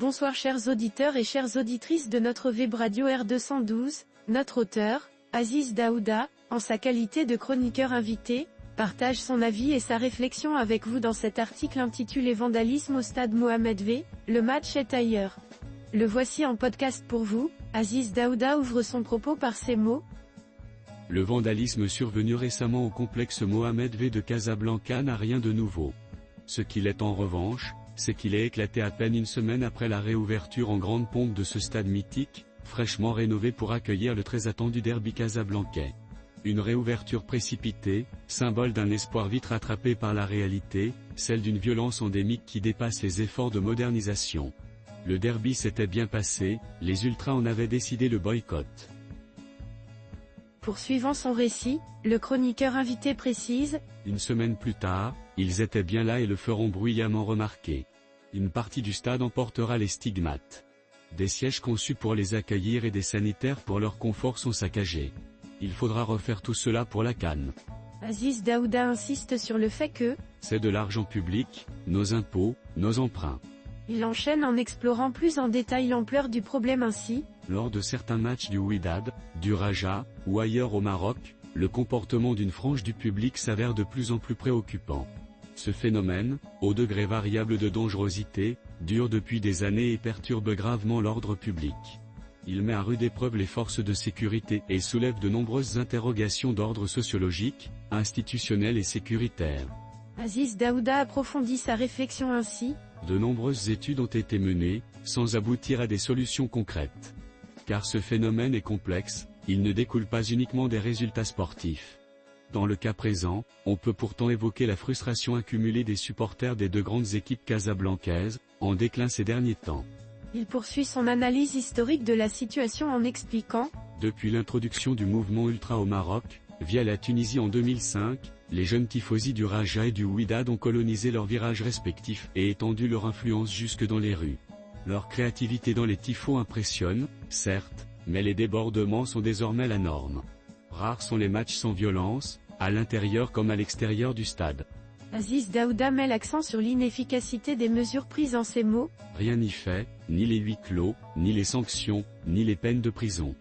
Bonsoir chers auditeurs et chères auditrices de notre web radio R212, notre auteur, Aziz Daouda, en sa qualité de chroniqueur invité, partage son avis et sa réflexion avec vous dans cet article intitulé Vandalisme au stade Mohamed V, le match est ailleurs. Le voici en podcast pour vous. Aziz Daouda ouvre son propos par ces mots. Le vandalisme survenu récemment au complexe Mohamed V de Casablanca n'a rien de nouveau. Ce qu'il est en revanche, c'est qu'il est éclaté à peine une semaine après la réouverture en grande pompe de ce stade mythique, fraîchement rénové pour accueillir le très attendu derby casablancais. Une réouverture précipitée, symbole d'un espoir vite rattrapé par la réalité, celle d'une violence endémique qui dépasse les efforts de modernisation. Le derby s'était bien passé, les ultras en avaient décidé le boycott. Poursuivant son récit, le chroniqueur invité précise. Une semaine plus tard, ils étaient bien là et le feront bruyamment remarquer. Une partie du stade emportera les stigmates. Des sièges conçus pour les accueillir et des sanitaires pour leur confort sont saccagés. Il faudra refaire tout cela pour la CAN. Aziz Daouda insiste sur le fait que c'est de l'argent public, nos impôts, nos emprunts. Il enchaîne en explorant plus en détail l'ampleur du problème ainsi. Lors de certains matchs du Wydad, du Raja, ou ailleurs au Maroc, le comportement d'une frange du public s'avère de plus en plus préoccupant. Ce phénomène, au degré variable de dangerosité, dure depuis des années et perturbe gravement l'ordre public. Il met à rude épreuve les forces de sécurité et soulève de nombreuses interrogations d'ordre sociologique, institutionnel et sécuritaire. Aziz Daouda approfondit sa réflexion ainsi. De nombreuses études ont été menées, sans aboutir à des solutions concrètes. Car ce phénomène est complexe, il ne découle pas uniquement des résultats sportifs. Dans le cas présent, on peut pourtant évoquer la frustration accumulée des supporters des deux grandes équipes casablancaises, en déclin ces derniers temps. Il poursuit son analyse historique de la situation en expliquant. Depuis l'introduction du mouvement ultra au Maroc, via la Tunisie en 2005, les jeunes tifosi du Raja et du Wydad ont colonisé leurs virages respectifs et étendu leur influence jusque dans les rues. Leur créativité dans les tifos impressionne, certes, mais les débordements sont désormais la norme. Rares sont les matchs sans violence, à l'intérieur comme à l'extérieur du stade. Aziz Daouda met l'accent sur l'inefficacité des mesures prises en ces mots. Rien n'y fait, ni les huis clos, ni les sanctions, ni les peines de prison.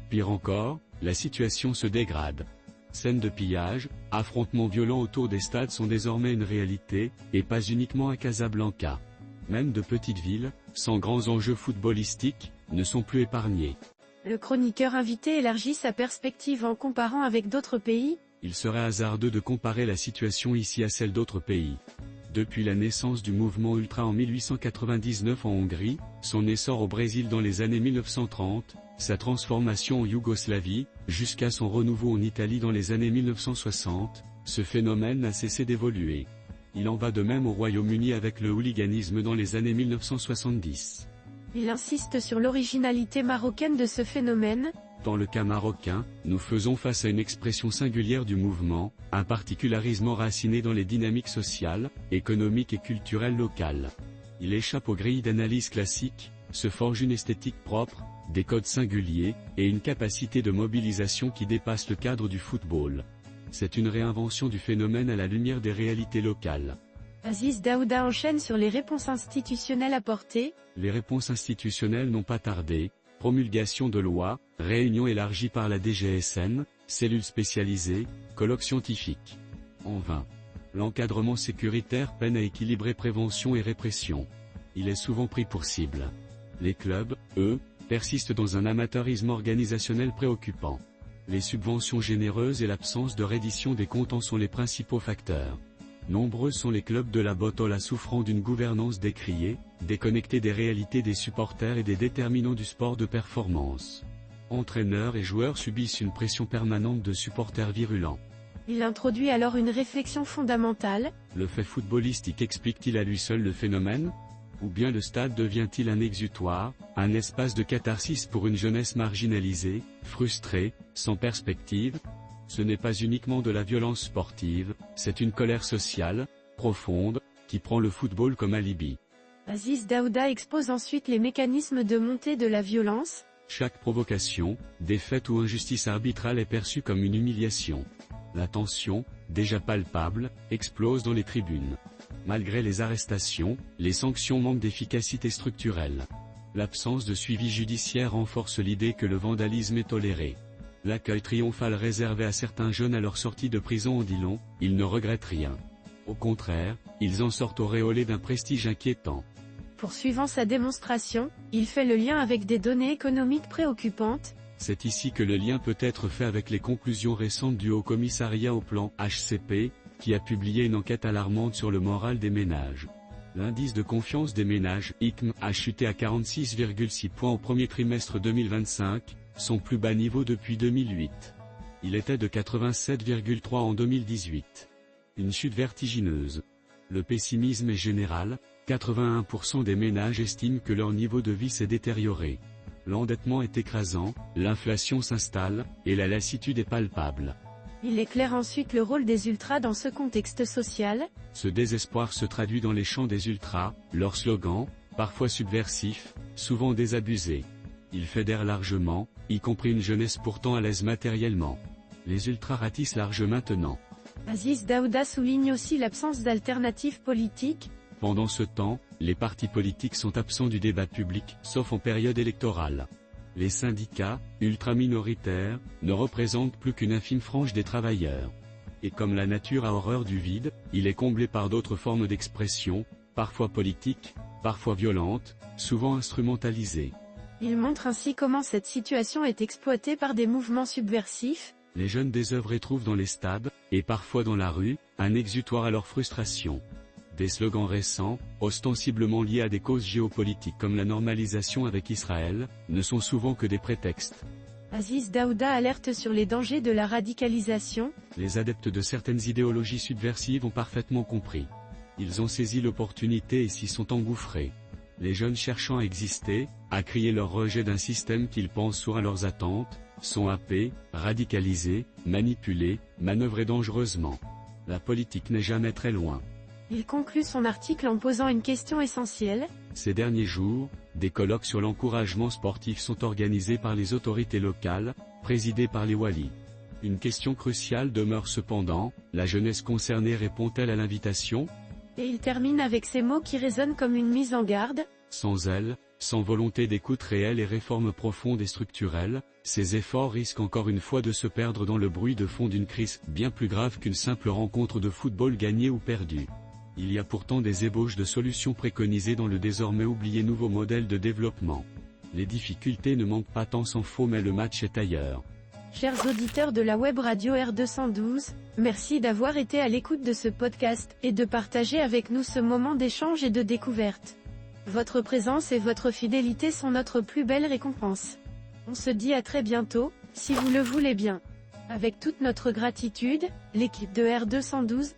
Pire encore, la situation se dégrade. Scènes de pillage, affrontements violents autour des stades sont désormais une réalité, et pas uniquement à Casablanca. Même de petites villes, sans grands enjeux footballistiques, ne sont plus épargnées. Le chroniqueur invité élargit sa perspective en comparant avec d'autres pays. Il serait hasardeux de comparer la situation ici à celle d'autres pays. Depuis la naissance du mouvement ultra en 1899 en Hongrie, son essor au Brésil dans les années 1930, sa transformation en Yougoslavie, jusqu'à son renouveau en Italie dans les années 1960, ce phénomène n'a cessé d'évoluer. Il en va de même au Royaume-Uni avec le hooliganisme dans les années 1970. Il insiste sur l'originalité marocaine de ce phénomène. Dans le cas marocain, nous faisons face à une expression singulière du mouvement, un particularisme enraciné dans les dynamiques sociales, économiques et culturelles locales. Il échappe aux grilles d'analyse classiques, se forge une esthétique propre, des codes singuliers, et une capacité de mobilisation qui dépasse le cadre du football. C'est une réinvention du phénomène à la lumière des réalités locales. Aziz Daouda enchaîne sur les réponses institutionnelles apportées. Les réponses institutionnelles n'ont pas tardé. Promulgation de lois, réunion élargie par la DGSN, cellules spécialisées, colloques scientifiques. En vain. L'encadrement sécuritaire peine à équilibrer prévention et répression. Il est souvent pris pour cible. Les clubs, eux, persistent dans un amateurisme organisationnel préoccupant. Les subventions généreuses et l'absence de reddition des comptes en sont les principaux facteurs. Nombreux sont les clubs de la Botola souffrant d'une gouvernance décriée, déconnectée des réalités des supporters et des déterminants du sport de performance. Entraîneurs et joueurs subissent une pression permanente de supporters virulents. Il introduit alors une réflexion fondamentale. Le fait footballistique explique-t-il à lui seul le phénomène ? Ou bien le stade devient-il un exutoire, un espace de catharsis pour une jeunesse marginalisée, frustrée, sans perspective ? Ce n'est pas uniquement de la violence sportive, c'est une colère sociale, profonde, qui prend le football comme alibi. Aziz Daouda expose ensuite les mécanismes de montée de la violence. Chaque provocation, défaite ou injustice arbitrale est perçue comme une humiliation. La tension, déjà palpable, explose dans les tribunes. Malgré les arrestations, les sanctions manquent d'efficacité structurelle. L'absence de suivi judiciaire renforce l'idée que le vandalisme est toléré. L'accueil triomphal réservé à certains jeunes à leur sortie de prison en dit long, ils ne regrettent rien. Au contraire, ils en sortent auréolés d'un prestige inquiétant. Poursuivant sa démonstration, il fait le lien avec des données économiques préoccupantes. C'est ici que le lien peut être fait avec les conclusions récentes du Haut Commissariat au Plan (HCP), qui a publié une enquête alarmante sur le moral des ménages. L'indice de confiance des ménages, ICM, a chuté à 46,6 points au premier trimestre 2025, son plus bas niveau depuis 2008. Il était de 87,3 en 2018. Une chute vertigineuse. Le pessimisme est général, 81% des ménages estiment que leur niveau de vie s'est détérioré. L'endettement est écrasant, l'inflation s'installe, et la lassitude est palpable. Il éclaire ensuite le rôle des ultras dans ce contexte social. Ce désespoir se traduit dans les chants des ultras, leurs slogans, parfois subversifs, souvent désabusés. Ils fédèrent largement, y compris une jeunesse pourtant à l'aise matériellement. Les ultras ratissent large maintenant. Aziz Daouda souligne aussi l'absence d'alternatives politiques. Pendant ce temps, les partis politiques sont absents du débat public, sauf en période électorale. Les syndicats, ultra-minoritaires, ne représentent plus qu'une infime frange des travailleurs. Et comme la nature a horreur du vide, il est comblé par d'autres formes d'expression, parfois politiques, parfois violentes, souvent instrumentalisées. Il montre ainsi comment cette situation est exploitée par des mouvements subversifs. Les jeunes désœuvrés trouvent dans les stades, et parfois dans la rue, un exutoire à leur frustration. Des slogans récents, ostensiblement liés à des causes géopolitiques comme la normalisation avec Israël, ne sont souvent que des prétextes. Aziz Daouda alerte sur les dangers de la radicalisation. Les adeptes de certaines idéologies subversives ont parfaitement compris. Ils ont saisi l'opportunité et s'y sont engouffrés. Les jeunes cherchant à exister, à crier leur rejet d'un système qu'ils pensent sourd à leurs attentes, sont happés, radicalisés, manipulés, manœuvrés dangereusement. La politique n'est jamais très loin. Il conclut son article en posant une question essentielle. Ces derniers jours, des colloques sur l'encouragement sportif sont organisés par les autorités locales, présidées par les walis. Une question cruciale demeure cependant, la jeunesse concernée répond-elle à l'invitation ? Et il termine avec ces mots qui résonnent comme une mise en garde. Sans elle, sans volonté d'écoute réelle et réforme profonde et structurelle, ces efforts risquent encore une fois de se perdre dans le bruit de fond d'une crise bien plus grave qu'une simple rencontre de football gagnée ou perdue. Il y a pourtant des ébauches de solutions préconisées dans le désormais oublié nouveau modèle de développement. Les difficultés ne manquent pas tant s'en faut mais le match est ailleurs. Chers auditeurs de la web radio R212, merci d'avoir été à l'écoute de ce podcast, et de partager avec nous ce moment d'échange et de découverte. Votre présence et votre fidélité sont notre plus belle récompense. On se dit à très bientôt, si vous le voulez bien. Avec toute notre gratitude, l'équipe de R212,